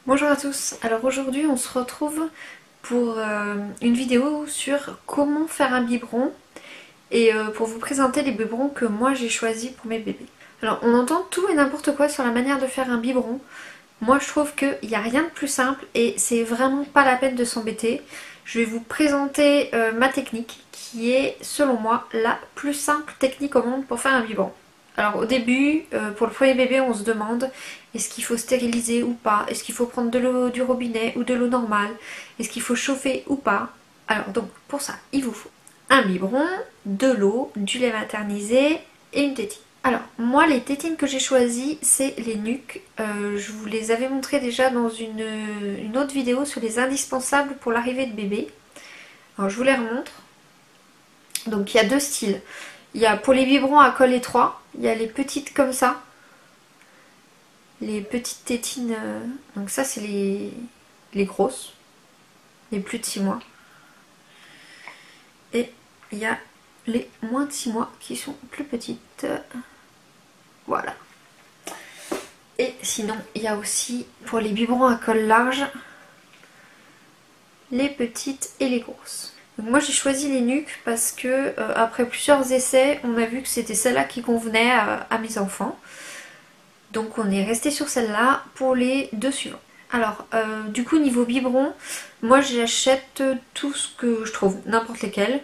Bonjour à tous, alors aujourd'hui on se retrouve pour une vidéo sur comment faire un biberon et pour vous présenter les biberons que moi j'ai choisis pour mes bébés. Alors on entend tout et n'importe quoi sur la manière de faire un biberon. Moi je trouve qu'il n'y a rien de plus simple et c'est vraiment pas la peine de s'embêter. Je vais vous présenter ma technique qui est selon moi la plus simple technique au monde pour faire un biberon. Alors au début, pour le premier bébé, on se demande est-ce qu'il faut stériliser ou pas? Est-ce qu'il faut prendre de l'eau du robinet ou de l'eau normale? Est-ce qu'il faut chauffer ou pas? Alors donc pour ça, il vous faut un biberon, de l'eau, du lait maternisé et une tétine. Alors moi les tétines que j'ai choisies c'est les Nuc. Je vous les avais montrées déjà dans une autre vidéo sur les indispensables pour l'arrivée de bébé. Alors je vous les remontre. Donc il y a deux styles. Il y a pour les biberons à col étroit, il y a les petites comme ça. Les petites tétines, donc ça c'est les grosses, les plus de 6 mois. Et il y a les moins de 6 mois qui sont plus petites. Voilà. Et sinon il y a aussi pour les biberons à col large, les petites et les grosses. Donc moi j'ai choisi les Nuc parce que après plusieurs essais on a vu que c'était celle-là qui convenait à mes enfants. Donc on est resté sur celle-là pour les deux suivants. Alors du coup niveau biberon, moi j'achète tout ce que je trouve, n'importe lesquels.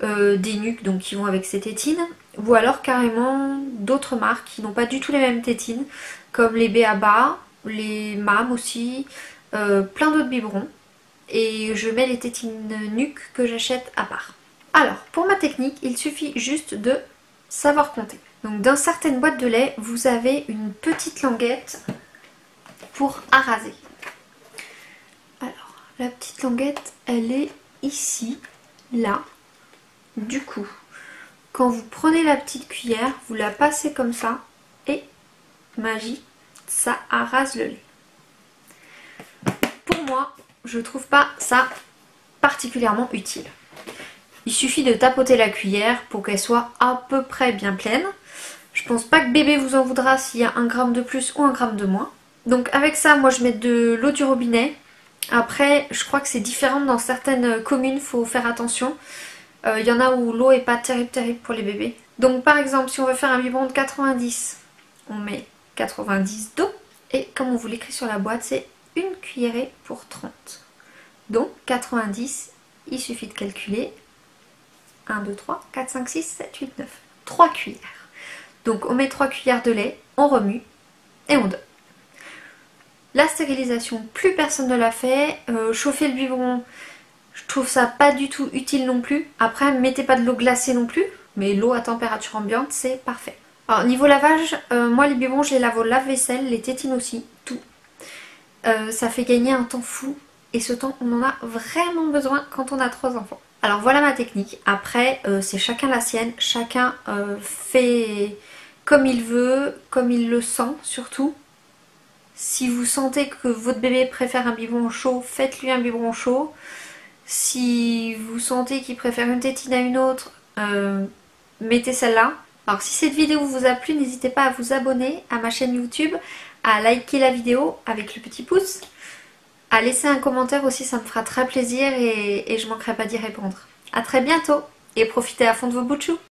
Des Nuc donc qui vont avec ces tétines. Ou alors carrément d'autres marques qui n'ont pas du tout les mêmes tétines. Comme les B.A.B.A, les MAM aussi, plein d'autres biberons. Et je mets les tétines Nuc que j'achète à part. Alors, pour ma technique, il suffit juste de savoir compter. Donc dans certaines boîtes de lait, vous avez une petite languette pour araser. Alors, la petite languette, elle est ici, là. Du coup, quand vous prenez la petite cuillère, vous la passez comme ça et, magie, ça arase le lait. Pour moi, je trouve pas ça particulièrement utile. Il suffit de tapoter la cuillère pour qu'elle soit à peu près bien pleine. Je pense pas que bébé vous en voudra s'il y a 1 gramme de plus ou 1 gramme de moins. Donc avec ça, moi je mets de l'eau du robinet. Après, je crois que c'est différent dans certaines communes, faut faire attention. Il y en a où l'eau est pas terrible pour les bébés. Donc par exemple, si on veut faire un biberon de 90, on met 90 d'eau. Et comme on vous l'écrit sur la boîte, c'est une cuillerée pour 30. Donc 90, il suffit de calculer 1, 2, 3, 4, 5, 6, 7, 8, 9. 3 cuillères. Donc on met 3 cuillères de lait, on remue et on donne. La stérilisation, plus personne ne l'a fait. Chauffer le biberon, je trouve ça pas du tout utile non plus. Après, mettez pas de l'eau glacée non plus, mais l'eau à température ambiante, c'est parfait. Alors niveau lavage, moi les biberons je les lave au lave-vaisselle, les tétines aussi, tout. Ça fait gagner un temps fou et ce temps on en a vraiment besoin quand on a 3 enfants. Alors voilà ma technique. Après c'est chacun la sienne, chacun fait comme il veut, comme il le sent surtout. Si vous sentez que votre bébé préfère un biberon chaud, faites-lui un biberon chaud. Si vous sentez qu'il préfère une tétine à une autre, mettez celle-là. Alors si cette vidéo vous a plu, n'hésitez pas à vous abonner à ma chaîne YouTube, à liker la vidéo avec le petit pouce, à laisser un commentaire aussi, ça me fera très plaisir et je manquerai pas d'y répondre. A très bientôt et profitez à fond de vos bouts de chou.